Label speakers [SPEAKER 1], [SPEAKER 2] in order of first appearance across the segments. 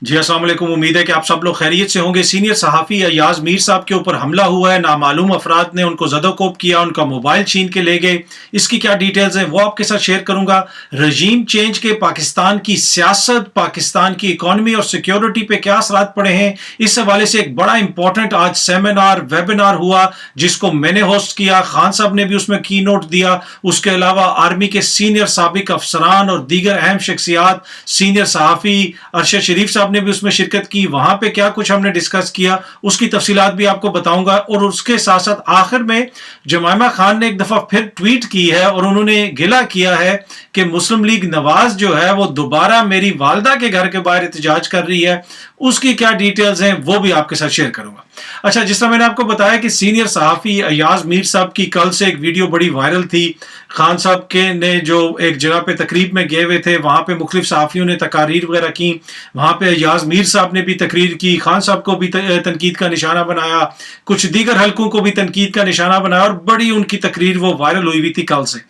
[SPEAKER 1] जी अस्सलाम वालेकुम। उम्मीद है कि आप सब लोग खैरियत से होंगे। सीनियर सहाफ़ी अय्याज़ मीर साहब के ऊपर हमला हुआ है, नामालूम अफराद ने उनको ज़दोकोब किया, उनका मोबाइल छीन के ले गए। इसकी क्या डिटेल्स हैं वो आपके साथ शेयर करूंगा। रजीम चेंज के पाकिस्तान की सियासत, पाकिस्तान की इकॉनमी और सिक्योरिटी पे क्या असरात पड़े हैं, इस हवाले से एक बड़ा इंपॉर्टेंट आज सेमिनार वेबिनार हुआ जिसको मैंने होस्ट किया। खान साहब ने भी उसमें की नोट दिया। उसके अलावा आर्मी के सीनियर साबिक अफसरान और दीगर अहम शख्सियात, सीनियर सहाफ़ी अरशद शरीफ साहब ने भी उसमें शिरकत की। वहां पे क्या कुछ हमने डिस्कस किया उसकी तफसीलात भी आपको बताऊंगा। और उसके साथ साथ आखिर में जमायमा खान ने एक दफा फिर ट्वीट की है और उन्होंने गिला किया है कि मुस्लिम लीग नवाज जो है वो दोबारा मेरी वालदा के घर के बाहर एहतजाज कर रही है। उसकी क्या डिटेल्स हैं वो भी आपके साथ शेयर करूंगा। अच्छा, जिस तरह मैंने आपको बताया कि सीनियर सहाफ़ी अय्याज़ मीर साहब की कल से एक वीडियो बड़ी वायरल थी। खान साहब के ने जो एक जगह पे तकरीब में गए हुए थे, वहां पे मुख्तलिफ सहाफ़ियों ने तकारीर वगैरह की। वहां पे अय्याज़ मीर साहब ने भी तकरीर की, खान साहब को भी तनकीद का निशाना बनाया, कुछ दीगर हलकों को भी तनकीद का निशाना बनाया और बड़ी उनकी तकरीर वो वायरल हुई थी कल से।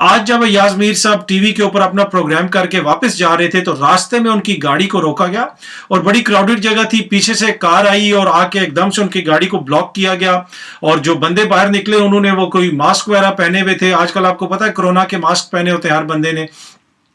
[SPEAKER 1] आज जब अय्याज़ मीर साहब टीवी के ऊपर अपना प्रोग्राम करके वापस जा रहे थे तो रास्ते में उनकी गाड़ी को रोका गया और बड़ी क्राउडेड जगह थी। पीछे से कार आई और आके एकदम से उनकी गाड़ी को ब्लॉक किया गया और जो बंदे बाहर निकले उन्होंने वो कोई मास्क वगैरह पहने हुए थे। आजकल आपको पता है कोरोना के मास्क पहने होते हैं हर बंदे ने।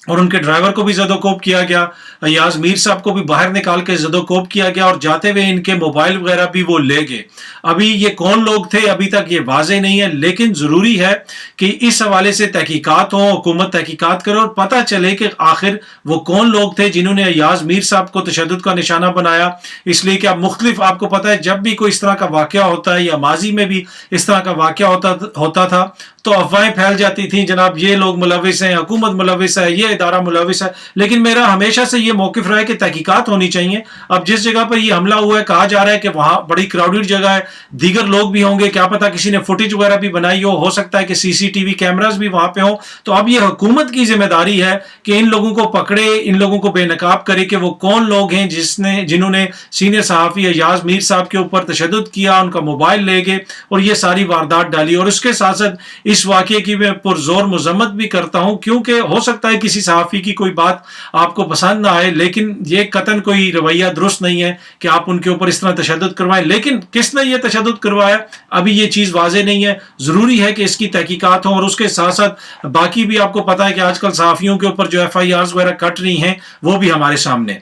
[SPEAKER 1] और उनके ड्राइवर को भी ज़दोकोब किया गया। अय्याज़ मीर साहब को भी बाहर निकाल के ज़दोकोब किया गया और जाते हुए इनके मोबाइल वगैरह भी वो ले गए। अभी ये कौन लोग थे अभी तक ये वाजे नहीं है, लेकिन ज़रूरी है कि इस हवाले से तहकीकात हों, हुकूमत तहकीकात करे और पता चले कि आखिर वो कौन लोग थे जिन्होंने अय्याज़ मीर साहब को तशद्दुद का निशाना बनाया। इसलिए कि अब मुख्तलिफ आपको पता है जब भी कोई इस तरह का वाक़या होता है या माजी में भी इस तरह का वाक़या होता था तो अफवाहें फैल जाती थी, जनाब ये लोग मुलविस हैं, हुकूमत मुलविस है, ये इदारा मुलविस है। लेकिन मेरा हमेशा से ये मौक़िफ़ रहा है कि तहकीकात होनी चाहिए। अब जिस जगह पर ये हमला हुआ है कहा जा रहा है कि वहाँ बड़ी क्राउडेड जगह है, दीगर लोग भी होंगे, क्या पता किसी ने फुटेज वगैरह भी बनाई हो सकता है कि CCTV कैमराज भी वहाँ पे हो। तो अब ये हुकूमत की जिम्मेदारी है कि इन लोगों को पकड़े, इन लोगों को बेनकाब करे कि वो कौन लोग हैं जिन्होंने सीनियर सहाफ़ी अय्याज़ मीर साहब के ऊपर तशद्दुद किया, उनका मोबाइल ले गए और ये सारी वारदात डाली। और उसके साथ साथ इस वाक़े की मैं पुरजोर मजम्मत भी करता हूं क्योंकि हो सकता है किसी सहाफ़ी की कोई बात आपको पसंद ना आए, लेकिन ये कतन कोई रवैया दुरुस्त नहीं है कि आप उनके ऊपर इस तरह तशद्दुद करवाएं। लेकिन किसने ये तशद्दुद करवाया अभी ये चीज़ वाज़े नहीं है। ज़रूरी है कि इसकी तहकीकात हो और उसके साथ साथ बाकी भी आपको पता है कि आजकल सहाफ़ियों के ऊपर जो FIRs वगैरह कट रही हैं वो भी हमारे सामने।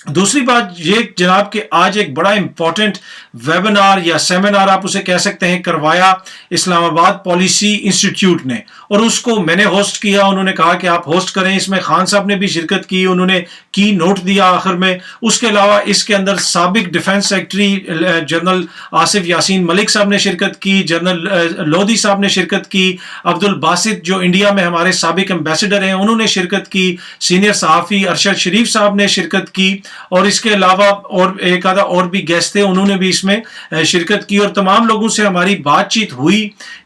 [SPEAKER 1] दूसरी बात ये जनाब कि आज एक बड़ा इंपॉर्टेंट वेबिनार या सेमिनार आप उसे कह सकते हैं करवाया इस्लामाबाद पॉलिसी इंस्टीट्यूट ने और उसको मैंने होस्ट किया। उन्होंने कहा कि आप होस्ट करें। इसमें खान साहब ने भी शिरकत की, उन्होंने की नोट दिया आखिर में। उसके अलावा इसके अंदर साबिक defence secretary general Asif Yasin Malik साहब ने शिरकत की, जनरल लोधी साहब ने शिरकत की, अब्दुल बासित जो इंडिया में हमारे साबिक एम्बेसडर हैं उन्होंने शिरकत की, सीनियर सहाफ़ी अरशद शरीफ साहब ने शिरकत की और इसके अलावा और एक आधा और भी गेस्ट थे उन्होंने भी इसमें शिरकत की। और तमाम लोगों से हमारी बातचीत हुई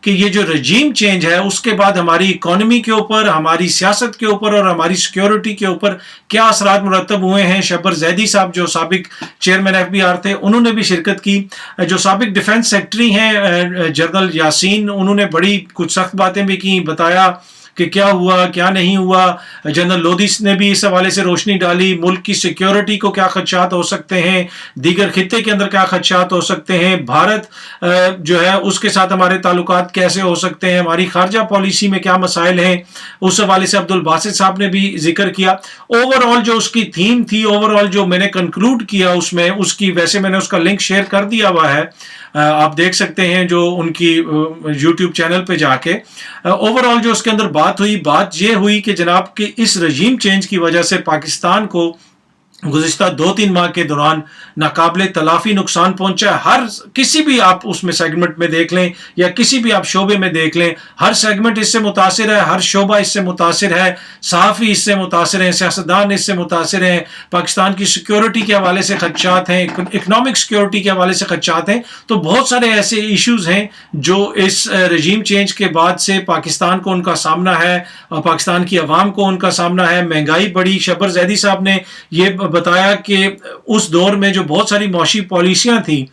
[SPEAKER 1] कि ये जो रजीम चेंज है उसके बाद हमारी इकॉनमी के ऊपर, हमारी सियासत के ऊपर और हमारी सिक्योरिटी के ऊपर क्या असरात मुरतब हुए हैं। शब्बर जैदी साहब जो साबिक चेयरमैन FBR थे उन्होंने भी शिरकत की। जो साबिक डिफेंस सेक्रेटरी हैं जनरल यासीन, उन्होंने बड़ी कुछ सख्त बातें भी की, बताया कि क्या हुआ क्या नहीं हुआ। जनरल लोधी ने भी इस हवाले से रोशनी डाली, मुल्क की सिक्योरिटी को क्या खदशात हो सकते हैं, दीगर खित्ते के अंदर क्या खदशात हो सकते हैं, भारत जो है उसके साथ हमारे ताल्लुकात कैसे हो सकते हैं, हमारी खारजा पॉलिसी में क्या मसाइल हैं। उस हवाले से अब्दुल बासित साहब ने भी जिक्र किया। ओवरऑल जो उसकी थीम थी, ओवरऑल जो मैंने कंक्लूड किया उसमें, उसकी वैसे मैंने उसका लिंक शेयर कर दिया हुआ है, आप देख सकते हैं जो उनकी YouTube चैनल पे जाके। ओवरऑल जो उसके अंदर बात ये हुई कि जनाब कि इस रजीम चेंज की वजह से पाकिस्तान को गुज़िश्ता 2-3 माह के दौरान नाकाबिले तलाफी नुकसान पहुंचा है। हर किसी भी आप उसमें सेगमेंट में देख लें या किसी भी आप शोबे में देख लें, हर सेगमेंट इससे मुतासिर है, हर शोबा इससे मुतासिर है, सहाफ़ी इससे मुतासिर हैं, सियासतदान इससे मुतासिर हैं, पाकिस्तान की सिक्योरिटी के हवाले से खदशात हैं, इकनॉमिक सिक्योरिटी के हवाले से खदशात हैं। तो बहुत सारे ऐसे इशूज़ हैं जो इस रजीम चेंज के बाद से पाकिस्तान को उनका सामना है और पाकिस्तान की अवाम को उनका सामना है। महंगाई बढ़ी। शब्बर जैदी साहब ने ये बताया कि उस दौर में जो बहुत सारी मौशी पॉलिसियां थी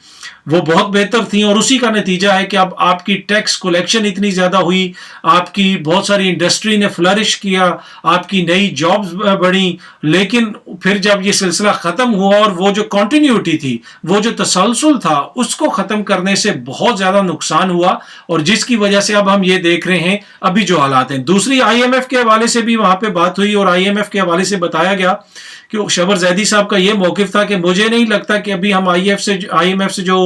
[SPEAKER 1] वो बहुत बेहतर थी और उसी का नतीजा है कि अब आपकी टैक्स कलेक्शन इतनी ज़्यादा हुई, आपकी बहुत सारी इंडस्ट्री ने फ्लरिश किया, आपकी नई जॉब्स बढ़ी। लेकिन फिर जब ये सिलसिला ख़त्म हुआ और वो जो कंटिन्यूटी थी, वो जो तसलसल था, उसको ख़त्म करने से बहुत ज़्यादा नुकसान हुआ, और जिसकी वजह से अब हम ये देख रहे हैं अभी जो हालात हैं। दूसरी IMF के हवाले से भी वहाँ पे बात हुई, और IMF के हवाले से बताया गया कि शबर जैदी साहब का ये मौक़िफ़ था कि मुझे नहीं लगता कि अभी हम IMF से जो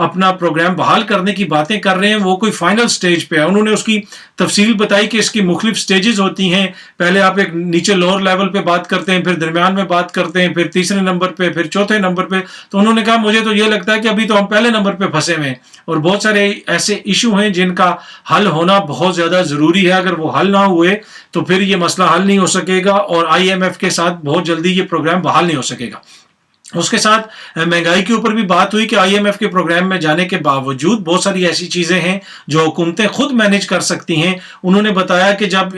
[SPEAKER 1] अपना प्रोग्राम बहाल करने की बातें कर रहे हैं वो कोई फाइनल स्टेज पे है। उन्होंने उसकी तफसील बताई कि इसकी मुख्तलिफ स्टेजेस होती हैं। पहले आप एक नीचे लोअर लेवल पे बात करते हैं, फिर दरमियान में बात करते हैं, फिर तीसरे नंबर पे, फिर चौथे नंबर पे। तो उन्होंने कहा मुझे तो ये लगता है कि अभी तो हम पहले नंबर पे फंसे हुए हैं, और बहुत सारे ऐसे इशू हैं जिनका हल होना बहुत ज़्यादा ज़रूरी है। अगर वो हल ना हुए तो फिर ये मसला हल नहीं हो सकेगा, और IMF के साथ बहुत जल्दी ये प्रोग्राम बहाल नहीं हो सकेगा। उसके साथ महंगाई के ऊपर भी बात हुई कि IMF के प्रोग्राम में जाने के बावजूद बहुत सारी ऐसी चीज़ें हैं जो हुकूमतें खुद मैनेज कर सकती हैं। उन्होंने बताया कि जब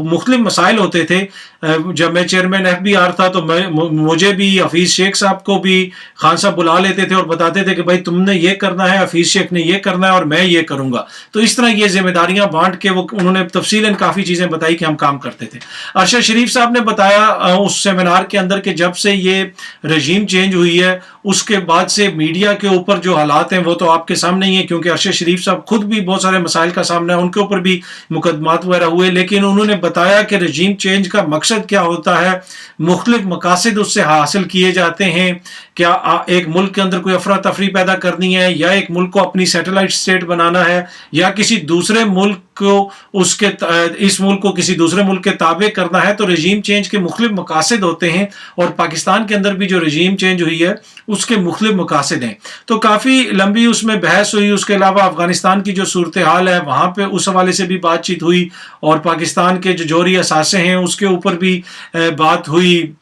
[SPEAKER 1] मुख्तलिफ मसाइल होते थे, जब मैं चेयरमैन FBR था तो मुझे भी, हफीज़ शेख साहब को भी खान साहब बुला लेते थे और बताते थे कि भाई तुमने ये करना है, हफीज़ शेख ने ये करना है, और मैं ये करूँगा। तो इस तरह ये जिम्मेदारियाँ बांट के वो उन्होंने तफसीलन काफ़ी चीज़ें बताई कि हम काम करते थे। अरशद शरीफ साहब ने बताया उस सेमिनार के अंदर कि जब से ये रजीम चेंज हुई है उसके बाद से मीडिया के ऊपर जो हालात हैं वो तो आपके सामने ही है, क्योंकि अरशद शरीफ साहब खुद भी बहुत सारे मसाइल का सामना है, उनके ऊपर भी मुकदमात वगैरह हुए। लेकिन उन्होंने बताया कि रजीम चेंज का मकसद क्या होता है, मुख्तलिफ मकासद उससे हासिल किए जाते हैं। क्या एक मुल्क के अंदर कोई अफरा तफरी पैदा करनी है, या एक मुल्क को अपनी सैटेलाइट स्टेट बनाना है, या किसी दूसरे मुल्क को इस मुल्क को किसी दूसरे मुल्क के ताबे करना है। तो रजीम चेंज के मुख्तलिफ मकासद होते हैं, और पाकिस्तान के अंदर भी जो रजीम चेंज हुई है उसके मुख्तलिफ मकासद हैं। तो काफ़ी लंबी उसमें बहस हुई। उसके अलावा अफगानिस्तान की जो सूरत हाल है वहाँ पे उस हवाले से भी बातचीत हुई, और पाकिस्तान के जो जौहरी असासे हैं उसके ऊपर भी बात हुई।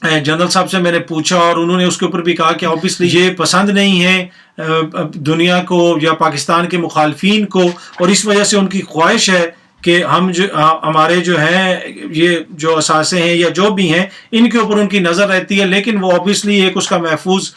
[SPEAKER 1] जनरल साहब से मैंने पूछा और उन्होंने उसके ऊपर भी कहा कि ऑब्वियसली ये पसंद नहीं है दुनिया को या पाकिस्तान के मुखालफीन को, और इस वजह से उनकी ख्वाहिश है कि हम जो हमारे जो हैं ये जो असासे हैं या जो भी हैं इनके ऊपर उनकी नज़र रहती है, लेकिन वो ऑब्वियसली एक उसका महफूज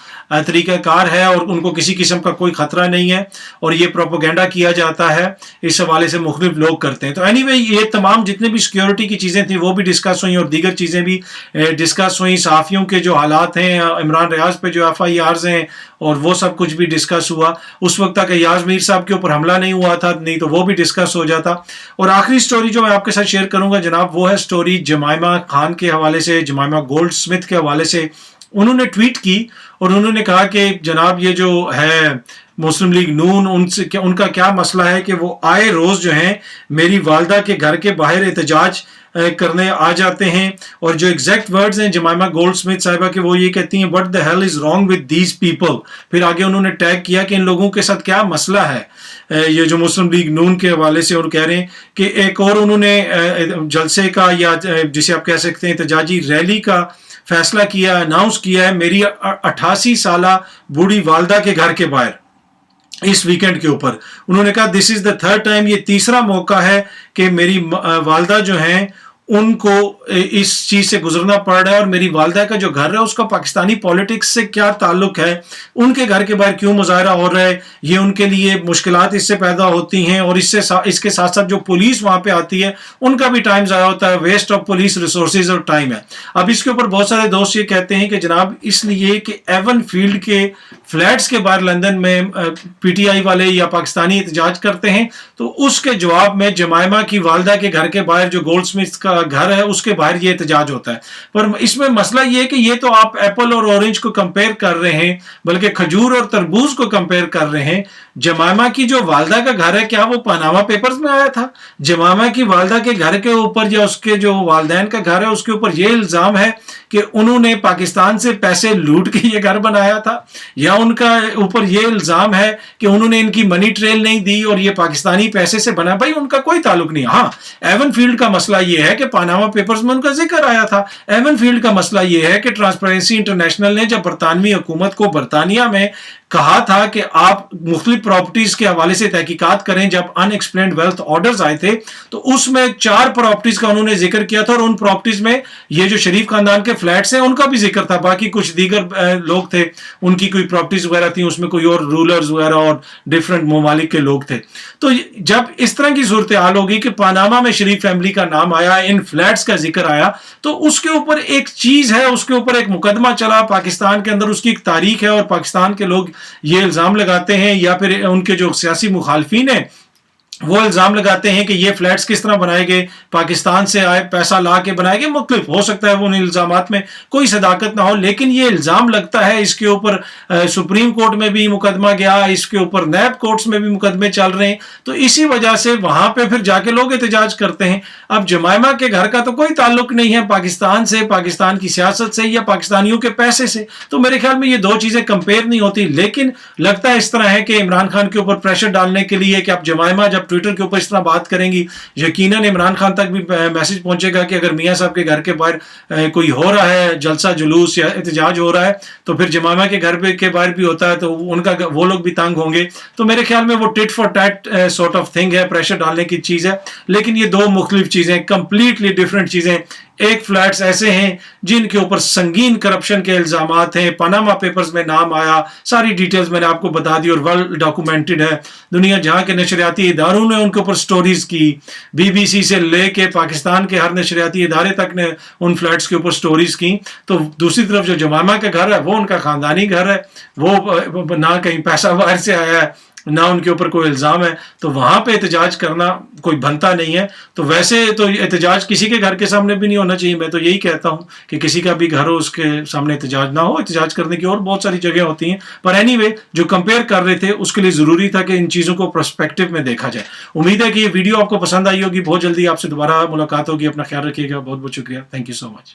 [SPEAKER 1] तरीक़ाकार है और उनको किसी किस्म का कोई ख़तरा नहीं है, और ये प्रोपोगेंडा किया जाता है, इस हवाले से मुख्तलिफ लोग करते हैं। तो एनीवे ये तमाम जितने भी सिक्योरिटी की चीज़ें थी वो भी डिस्कस हुई, और दीगर चीज़ें भी डिस्कस हुई। सहाफ़ियों के जो हालात हैं, इमरान रियाज पे जो FIRs हैं, और वो सब कुछ भी डिस्कस हुआ। उस वक्त तक अय्याज मीर साहब के ऊपर हमला नहीं हुआ था, नहीं तो वो भी डिस्कस हो जाता। और आखिरी स्टोरी जो मैं आपके साथ शेयर करूंगा जनाब, वो है स्टोरी जमाइमा खान के हवाले से, जमाइमा गोल्ड स्मिथ के हवाले से। उन्होंने ट्वीट की और उन्होंने कहा कि जनाब ये जो है मुस्लिम लीग नून, उनका क्या मसला है कि वो आए रोज़ जो है मेरी वालदा के घर के बाहर एहतजाज करने आ जाते हैं, और जो एग्जैक्ट वर्ड्स हैं जमाइमा गोल्ड स्मिथ साहिबा के, वो ये कहती हैं what the hell is wrong with these people. फिर आगे उन्होंने टैग किया कि इन लोगों के साथ क्या मसला है, ये जो मुस्लिम लीग नून के हवाले से। और कह रहे हैं कि एक और उन्होंने जलसे का या जिसे आप कह सकते हैं एहतजाजी रैली का फैसला किया, अनाउंस किया है मेरी 88 साला बूढ़ी वालदा के घर के बाहर इस वीकेंड के ऊपर। उन्होंने कहा this is the third time, ये तीसरा मौका है कि मेरी वालदा जो हैं उनको इस चीज़ से गुजरना पड़ रहा है, और मेरी वालदा का जो घर है उसका पाकिस्तानी पॉलिटिक्स से क्या ताल्लुक है, उनके घर के बाहर क्यों मुजाहरा हो रहा है, ये उनके लिए मुश्किलात इससे पैदा होती हैं, और इसके साथ साथ जो पुलिस वहाँ पे आती है उनका भी टाइम ज़ाया होता है, वेस्ट ऑफ पुलिस रिसोर्सेज और टाइम है। अब इसके ऊपर बहुत सारे दोस्त ये कहते हैं कि जनाब इसलिए कि एवन फील्ड के फ्लैट्स के बाहर लंदन में PTI वाले या पाकिस्तानी एहतजाज करते हैं, तो उसके जवाब में जमाइमा की वालदा के घर के बाहर जो गोल्ड स्मिथ का घर है उसके बाहर ये एहतजाज होता है। पर इसमें मसला ये है कि ये तो आप एप्पल और ऑरेंज को कंपेयर कर रहे हैं, बल्कि खजूर और तरबूज को कंपेयर कर रहे हैं। जमाइमा की जो वालदा का घर है क्या वो पनामा पेपर्स में आया था? जमाइमा की वालदा के घर के ऊपर या उसके जो वालदैन का घर है उसके ऊपर ये इल्जाम है कि उन्होंने पाकिस्तान से पैसे लूट के ये घर बनाया था, या उनका ऊपर ये इल्जाम है कि उन्होंने इनकी मनी ट्रेल नहीं दी और ये पाकिस्तानी पैसे से बना। भाई उनका कोई ताल्लुक नहीं। हाँ, एवन फील्ड का मसला ये है कि पनामा पेपर्स में उनका जिक्र आया था। एवन फील्ड का मसला ये है कि ट्रांसपेरेंसी इंटरनेशनल ने जब बरतानवी हुकूमत को बरतानिया में کہا تھا کہ آپ مختلف پراپرٹیز کے حوالے سے تحقیقات کریں. جب ان ایکسپلینڈ ویلتھ آرڈرز آئے تھے تو اس میں 4 پراپرٹیز کا انہوں نے ذکر کیا تھا, اور ان پراپرٹیز میں یہ جو شریف خاندان کے فلیٹس ہیں ان کا بھی ذکر تھا. باقی کچھ دیگر لوگ تھے, ان کی کوئی پراپرٹیز وغیرہ تھیں, اس میں کوئی اور رولرز وغیرہ اور ڈفرینٹ ممالک کے لوگ تھے. تو جب اس طرح کی صورتحال ہوگی کہ پاناما میں شریف فیملی کا نام آیا, ان فلیٹس کا ذکر آیا, تو اس کے اوپر ایک چیز ہے, اس کے اوپر ایک مقدمہ چلا پاکستان کے اندر, اس کی ایک تاریخ ہے, اور پاکستان کے لوگ یہ الزام لگاتے ہیں, یا پھر ان کے جو سیاسی مخالفین ہیں وہ الزام لگاتے ہیں کہ یہ فلیٹس کس طرح بنائے گئے, پاکستان سے آئے پیسہ لا کے بنائے گئے. مختلف ہو سکتا ہے وہ ان الزامات میں کوئی صداقت نہ ہو, لیکن یہ الزام لگتا ہے. اس کے اوپر سپریم کورٹ میں بھی مقدمہ گیا, اس کے اوپر نیب کورٹس میں بھی مقدمے چل رہے ہیں. تو اسی وجہ سے وہاں پہ پھر جا کے لوگ احتجاج کرتے ہیں. اب جمائمہ کے گھر کا تو کوئی تعلق نہیں ہے پاکستان سے, پاکستان کی سیاست سے, یا پاکستانیوں کے پیسے سے. تو میرے خیال میں یہ دو چیزیں کمپیئر نہیں ہوتی. لیکن لگتا ہے اس طرح ہے کہ عمران خان کے اوپر پریشر ڈالنے کے لیے کہ اب جمائمہ جب ٹویٹر کے اوپر اس طرح بات کریں گی, یقیناً عمران خان تک بھی میسج پہنچے گا کہ اگر میاں صاحب کے گھر کے باہر کوئی ہو رہا ہے جلسہ جلوس یا احتجاج ہو رہا ہے, تو پھر جمائمہ کے گھر کے باہر بھی ہوتا ہے, تو ان کا وہ لوگ بھی تنگ ہوں گے. تو میرے خیال میں وہ tit for tat sort of thing ہے, پریشر ڈالنے کی چیز ہے. لیکن یہ دو مختلف چیزیں, کمپلیٹلی ڈفرینٹ چیزیں. ایک فلیٹس ایسے ہیں جن کے اوپر سنگین کرپشن کے الزامات ہیں, پاناما پیپرز میں نام آیا, ساری ڈیٹیلز میں نے آپ کو بتا دی اور ویل ڈاکومنٹڈ ہے. دنیا جہاں کے نشریاتی اداروں نے ان کے اوپر سٹوریز کی, بی بی سی سے لے کے پاکستان کے ہر نشریاتی ادارے تک نے ان فلیٹس کے اوپر سٹوریز کی. تو دوسری طرف جو جمائمہ کا گھر ہے وہ ان کا خاندانی گھر ہے, وہ نہ کہیں پیسہ باہر سے آیا ہے, نہ ان کے اوپر کوئی الزام ہے. تو وہاں پہ احتجاج کرنا کوئی بنتا نہیں ہے. تو ویسے تو احتجاج کسی کے گھر کے سامنے بھی نہیں ہونا چاہیے. میں تو یہی کہتا ہوں کہ کسی کا بھی گھر ہو اس کے سامنے احتجاج نہ ہو. احتجاج کرنے کی اور بہت ساری جگہ ہوتی ہیں, پر اینی وے جو کمپیئر کر رہے تھے اس کے لیے ضروری تھا کہ ان چیزوں کو پرسپیکٹو میں دیکھا جائے. امید ہے کہ یہ ویڈیو آپ کو پسند آئی ہوگی. بہت جلدی آپ سے دوبارہ ملاقات ہوگی. اپنا خیال رکھیے گا. بہت بہت شکریہ. Thank you so much.